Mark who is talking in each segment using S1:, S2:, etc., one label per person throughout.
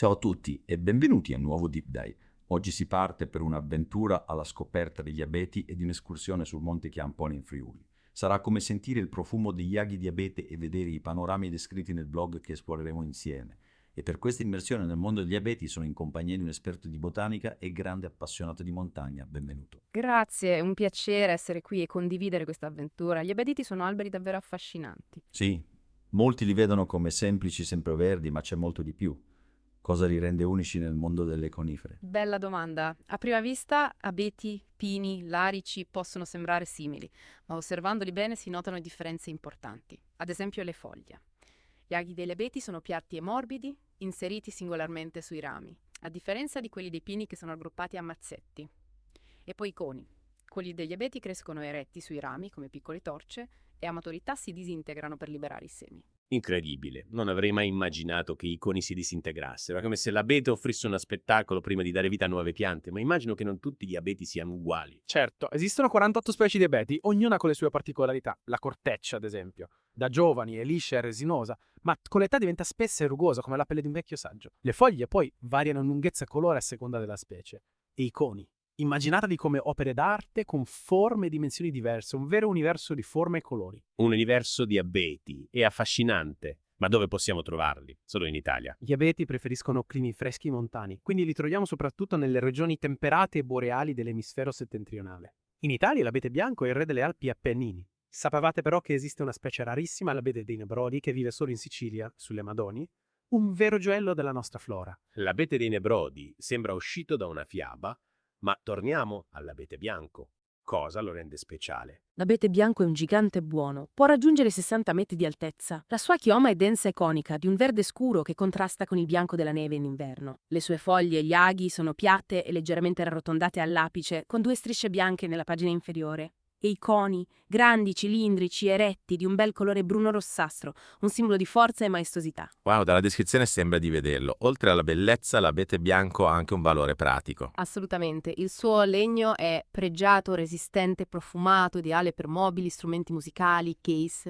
S1: Ciao a tutti e benvenuti a un nuovo Deep Dive. Oggi si parte per un'avventura alla scoperta degli abeti e di un'escursione sul Monte Chiampone in Friuli. Sarà come sentire il profumo degli aghi di abete e vedere i panorami descritti nel blog che esploreremo insieme. E per questa immersione nel mondo degli abeti sono in compagnia di un esperto di botanica e grande appassionato di montagna. Benvenuto.
S2: Grazie, è un piacere essere qui e condividere questa avventura. Gli abeti sono alberi davvero affascinanti.
S1: Sì, molti li vedono come semplici sempreverdi, ma c'è molto di più. Cosa li rende unici nel mondo delle conifere?
S2: Bella domanda. A prima vista, abeti, pini, larici possono sembrare simili, ma osservandoli bene si notano differenze importanti. Ad esempio le foglie. Gli aghi degli abeti sono piatti e morbidi, inseriti singolarmente sui rami, a differenza di quelli dei pini che sono raggruppati a mazzetti. E poi i coni. Quelli degli abeti crescono eretti sui rami come piccole torce e a maturità si disintegrano per liberare i semi.
S3: Incredibile, non avrei mai immaginato che i coni si disintegrassero. È come se l'abete offrisse uno spettacolo prima di dare vita a nuove piante, ma immagino che non tutti gli abeti siano uguali.
S4: Certo, esistono 48 specie di abeti, ognuna con le sue particolarità. La corteccia, ad esempio, da giovani è liscia e resinosa, ma con l'età diventa spessa e rugosa come la pelle di un vecchio saggio. Le foglie poi variano in lunghezza e colore a seconda della specie. E i coni, immaginateli come opere d'arte con forme e dimensioni diverse, un vero universo di forme e colori.
S3: Un universo di abeti, è affascinante. Ma dove possiamo trovarli? Solo in Italia.
S4: Gli abeti preferiscono climi freschi e montani, quindi li troviamo soprattutto nelle regioni temperate e boreali dell'emisfero settentrionale. In Italia l'abete bianco è il re delle Alpi Appennini. Sapevate però che esiste una specie rarissima, l'abete dei Nebrodi, che vive solo in Sicilia, sulle Madonie? Un vero gioiello della nostra flora.
S3: L'abete dei Nebrodi sembra uscito da una fiaba, ma torniamo all'abete bianco. Cosa lo rende speciale?
S5: L'abete bianco è un gigante buono, può raggiungere 60 metri di altezza. La sua chioma è densa e conica, di un verde scuro che contrasta con il bianco della neve in inverno. Le sue foglie e gli aghi sono piatte e leggermente arrotondate all'apice, con due strisce bianche nella pagina inferiore. E i coni, grandi, cilindrici, eretti, di un bel colore bruno-rossastro, un simbolo di forza e maestosità.
S6: Wow, dalla descrizione sembra di vederlo. Oltre alla bellezza, l'abete bianco ha anche un valore pratico.
S2: Assolutamente, il suo legno è pregiato, resistente, profumato, ideale per mobili, strumenti musicali, case.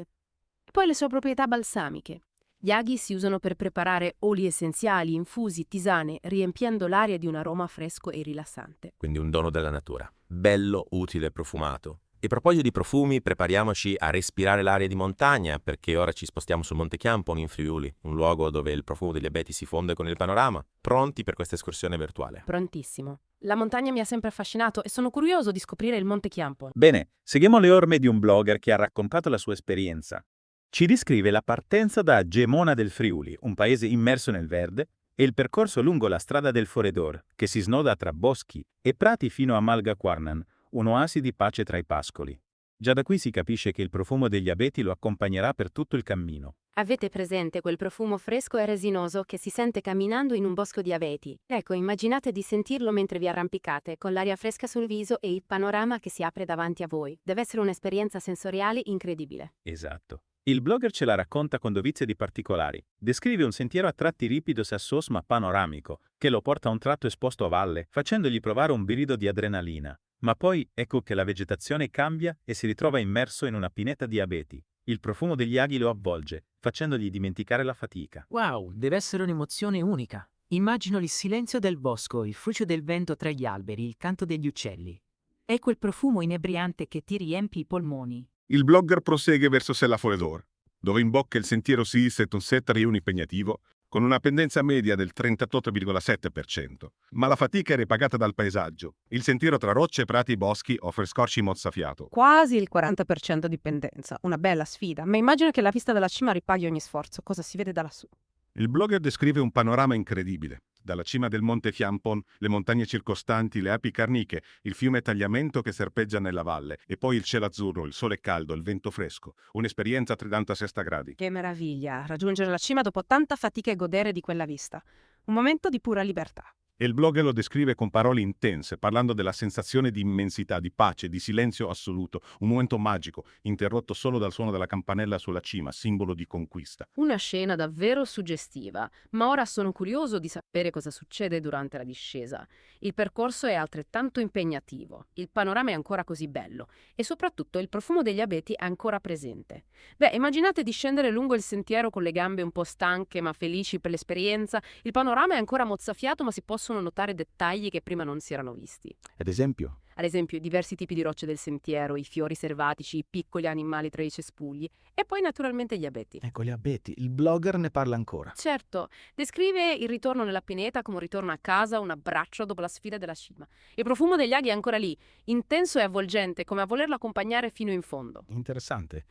S2: E poi le sue proprietà balsamiche. Gli aghi si usano per preparare oli essenziali, infusi, tisane, riempiendo l'aria di un aroma fresco e rilassante.
S6: Quindi un dono della natura. Bello, utile, profumato. E a proposito di profumi, prepariamoci a respirare l'aria di montagna, perché ora ci spostiamo sul Monte Chiampone in Friuli, un luogo dove il profumo degli abeti si fonde con il panorama, pronti per questa escursione virtuale.
S5: Prontissimo. La montagna mi ha sempre affascinato e sono curioso di scoprire il Monte Chiampone.
S7: Bene, seguiamo le orme di un blogger che ha raccontato la sua esperienza. Ci descrive la partenza da Gemona del Friuli, un paese immerso nel verde, e il percorso lungo la strada del Foredor, che si snoda tra boschi e prati fino a Malgaquarnan, un'oasi di pace tra i pascoli. Già da qui si capisce che il profumo degli abeti lo accompagnerà per tutto il cammino.
S8: Avete presente quel profumo fresco e resinoso che si sente camminando in un bosco di abeti? Ecco, immaginate di sentirlo mentre vi arrampicate, con l'aria fresca sul viso e il panorama che si apre davanti a voi. Deve essere un'esperienza sensoriale incredibile.
S7: Esatto. Il blogger ce la racconta con dovizia di particolari. Descrive un sentiero a tratti ripido sassos ma panoramico, che lo porta a un tratto esposto a valle, facendogli provare un brivido di adrenalina. Ma poi ecco che la vegetazione cambia e si ritrova immerso in una pineta di abeti. Il profumo degli aghi lo avvolge, facendogli dimenticare la fatica.
S9: Wow, deve essere un'emozione unica. Immagino il silenzio del bosco, il fruscio del vento tra gli alberi, il canto degli uccelli. È quel profumo inebriante che ti riempie i polmoni.
S10: Il blogger prosegue verso Sella Foredor, dove imbocca il sentiero Siset un settarione impegnativo, con una pendenza media del 38,7%. Ma la fatica è ripagata dal paesaggio. Il sentiero tra rocce, prati e boschi offre scorci mozzafiato.
S2: Quasi il 40% di pendenza, una bella sfida, ma immagino che la vista dalla cima ripaghi ogni sforzo, cosa si vede da lassù.
S10: Il blogger descrive un panorama incredibile. Dalla cima del Monte Chiampon, le montagne circostanti, le api carniche, il fiume Tagliamento che serpeggia nella valle, e poi il cielo azzurro, il sole caldo, il vento fresco. Un'esperienza a 360 gradi.
S2: Che meraviglia, raggiungere la cima dopo tanta fatica e godere di quella vista. Un momento di pura libertà.
S10: E il blogger lo descrive con parole intense, parlando della sensazione di immensità, di pace, di silenzio assoluto, un momento magico, interrotto solo dal suono della campanella sulla cima, simbolo di conquista.
S2: Una scena davvero suggestiva, ma ora sono curioso di sapere cosa succede durante la discesa. Il percorso è altrettanto impegnativo, il panorama è ancora così bello e soprattutto il profumo degli abeti è ancora presente. Beh, immaginate di scendere lungo il sentiero con le gambe un po' stanche ma felici per l'esperienza. Il panorama è ancora mozzafiato ma si possono notare dettagli che prima non si erano visti.
S7: Ad esempio?
S2: Ad esempio, i diversi tipi di rocce del sentiero, i fiori selvatici, i piccoli animali tra i cespugli e poi naturalmente gli abeti.
S4: Ecco gli abeti, il blogger ne parla ancora.
S2: Certo, descrive il ritorno nella pineta come un ritorno a casa, un abbraccio dopo la sfida della cima. Il profumo degli aghi è ancora lì, intenso e avvolgente, come a volerlo accompagnare fino in fondo.
S7: Interessante.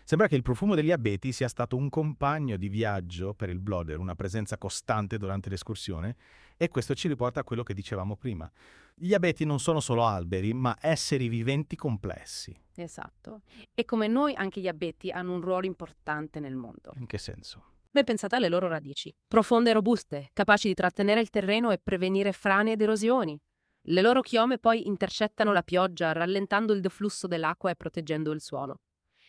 S7: Sembra che il profumo degli abeti sia stato un compagno di viaggio per il blogger, una presenza costante durante l'escursione, e questo ci riporta a quello che dicevamo prima. Gli abeti non sono solo alberi, ma esseri viventi complessi.
S2: Esatto. E come noi, anche gli abeti hanno un ruolo importante nel mondo.
S7: In che senso?
S2: Beh, pensate alle loro radici, profonde e robuste, capaci di trattenere il terreno e prevenire frane ed erosioni. Le loro chiome poi intercettano la pioggia, rallentando il deflusso dell'acqua e proteggendo il suolo.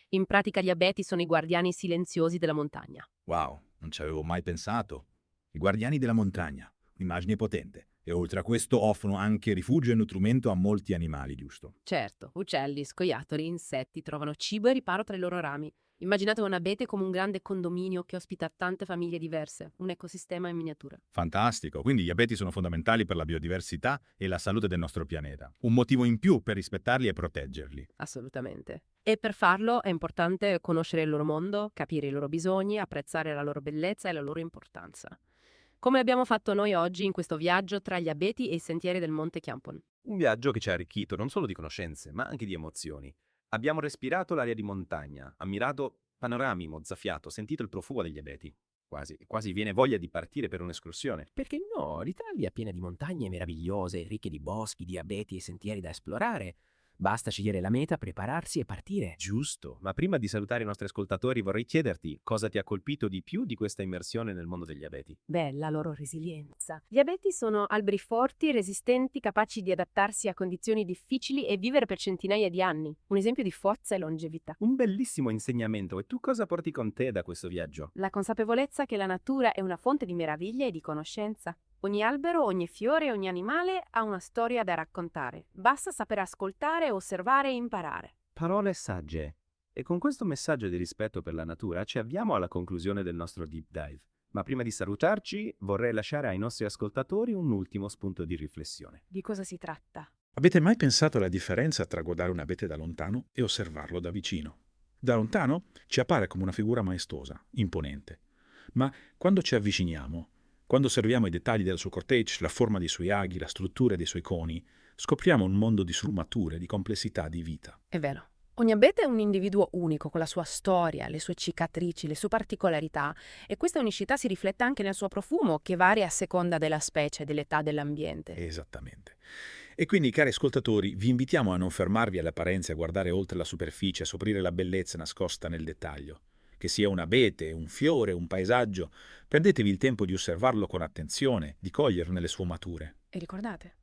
S2: In pratica gli abeti sono i guardiani silenziosi della montagna.
S11: Wow, non ci avevo mai pensato. I guardiani della montagna, un'immagine potente. E oltre a questo offrono anche rifugio e nutrimento a molti animali, giusto?
S2: Certo, uccelli, scoiattoli, insetti trovano cibo e riparo tra i loro rami. Immaginate un abete come un grande condominio che ospita tante famiglie diverse, un ecosistema in miniatura.
S11: Fantastico, quindi gli abeti sono fondamentali per la biodiversità e la salute del nostro pianeta. Un motivo in più per rispettarli e proteggerli.
S2: Assolutamente. E per farlo è importante conoscere il loro mondo, capire i loro bisogni, apprezzare la loro bellezza e la loro importanza. Come abbiamo fatto noi oggi in questo viaggio tra gli abeti e i sentieri del Monte Chiampon.
S3: Un viaggio che ci ha arricchito non solo di conoscenze, ma anche di emozioni. Abbiamo respirato l'aria di montagna, ammirato panorami mozzafiato, sentito il profumo degli abeti. Quasi viene voglia di partire per un'escursione.
S12: Perché no? L'Italia è piena di montagne meravigliose, ricche di boschi, di abeti e sentieri da esplorare. Basta scegliere la meta, prepararsi e partire.
S3: Giusto, ma prima di salutare i nostri ascoltatori vorrei chiederti cosa ti ha colpito di più di questa immersione nel mondo degli abeti.
S8: Beh, la loro resilienza. Gli abeti sono alberi forti, resistenti, capaci di adattarsi a condizioni difficili e vivere per centinaia di anni. Un esempio di forza e longevità.
S3: Un bellissimo insegnamento, e tu cosa porti con te da questo viaggio?
S8: La consapevolezza che la natura è una fonte di meraviglia e di conoscenza. Ogni albero, ogni fiore, ogni animale ha una storia da raccontare. Basta sapere ascoltare, osservare e imparare.
S3: Parole sagge. E con questo messaggio di rispetto per la natura ci avviamo alla conclusione del nostro deep dive. Ma prima di salutarci vorrei lasciare ai nostri ascoltatori un ultimo spunto di riflessione.
S8: Di cosa si tratta?
S7: Avete mai pensato alla differenza tra guardare un abete da lontano e osservarlo da vicino? Da lontano ci appare come una figura maestosa, imponente. Ma quando ci avviciniamo, quando osserviamo i dettagli del suo corteccia, la forma dei suoi aghi, la struttura dei suoi coni, scopriamo un mondo di sfumature, di complessità, di vita.
S2: È vero. Ogni abete è un individuo unico, con la sua storia, le sue cicatrici, le sue particolarità, e questa unicità si riflette anche nel suo profumo, che varia a seconda della specie e dell'età dell'ambiente.
S7: Esattamente. E quindi, cari ascoltatori, vi invitiamo a non fermarvi alle apparenze, a guardare oltre la superficie, a scoprire la bellezza nascosta nel dettaglio. Che sia un abete, un fiore, un paesaggio, prendetevi il tempo di osservarlo con attenzione, di coglierne le sfumature.
S2: E ricordate,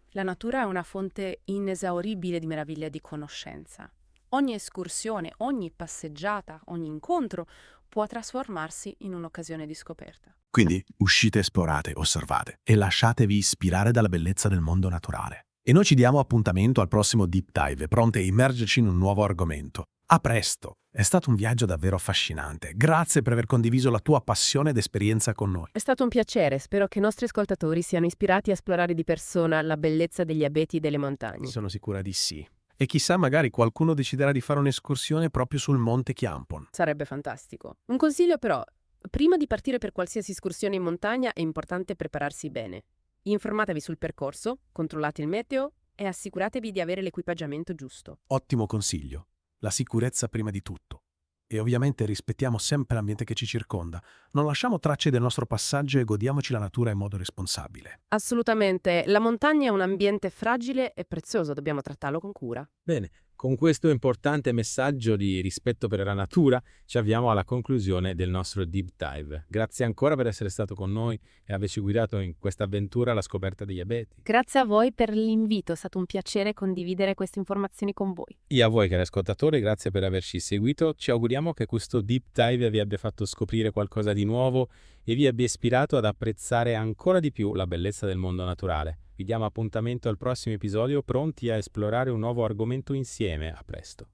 S2: la natura è una fonte inesauribile di meraviglia e di conoscenza. Ogni escursione, ogni passeggiata, ogni incontro può trasformarsi in un'occasione di scoperta.
S13: Quindi uscite, esplorate, osservate e lasciatevi ispirare dalla bellezza del mondo naturale. E noi ci diamo appuntamento al prossimo Deep Dive, pronti a immergerci in un nuovo argomento. A presto! È stato un viaggio davvero affascinante. Grazie per aver condiviso la tua passione ed esperienza con noi.
S2: È stato un piacere, spero che i nostri ascoltatori siano ispirati a esplorare di persona la bellezza degli abeti delle montagne.
S13: Sono sicura di sì. E chissà, magari qualcuno deciderà di fare un'escursione proprio sul Monte Chiampon.
S2: Sarebbe fantastico. Un consiglio però, prima di partire per qualsiasi escursione in montagna è importante prepararsi bene. Informatevi sul percorso, controllate il meteo e assicuratevi di avere l'equipaggiamento giusto.
S13: Ottimo consiglio. La sicurezza prima di tutto. E ovviamente rispettiamo sempre l'ambiente che ci circonda. Non lasciamo tracce del nostro passaggio e godiamoci la natura in modo responsabile.
S2: Assolutamente. La montagna è un ambiente fragile e prezioso, dobbiamo trattarlo con cura.
S12: Bene,
S4: Con questo importante messaggio di rispetto per la natura ci avviamo alla conclusione del nostro deep dive. Grazie ancora per essere stato con noi e averci guidato in questa avventura alla scoperta degli abeti.
S8: Grazie a voi per l'invito, è stato un piacere condividere queste informazioni con voi.
S4: E a voi cari ascoltatori, grazie per averci seguito. Ci auguriamo che questo deep dive vi abbia fatto scoprire qualcosa di nuovo e vi abbia ispirato ad apprezzare ancora di più la bellezza del mondo naturale. Vi diamo appuntamento al prossimo episodio, pronti a esplorare un nuovo argomento insieme. A presto.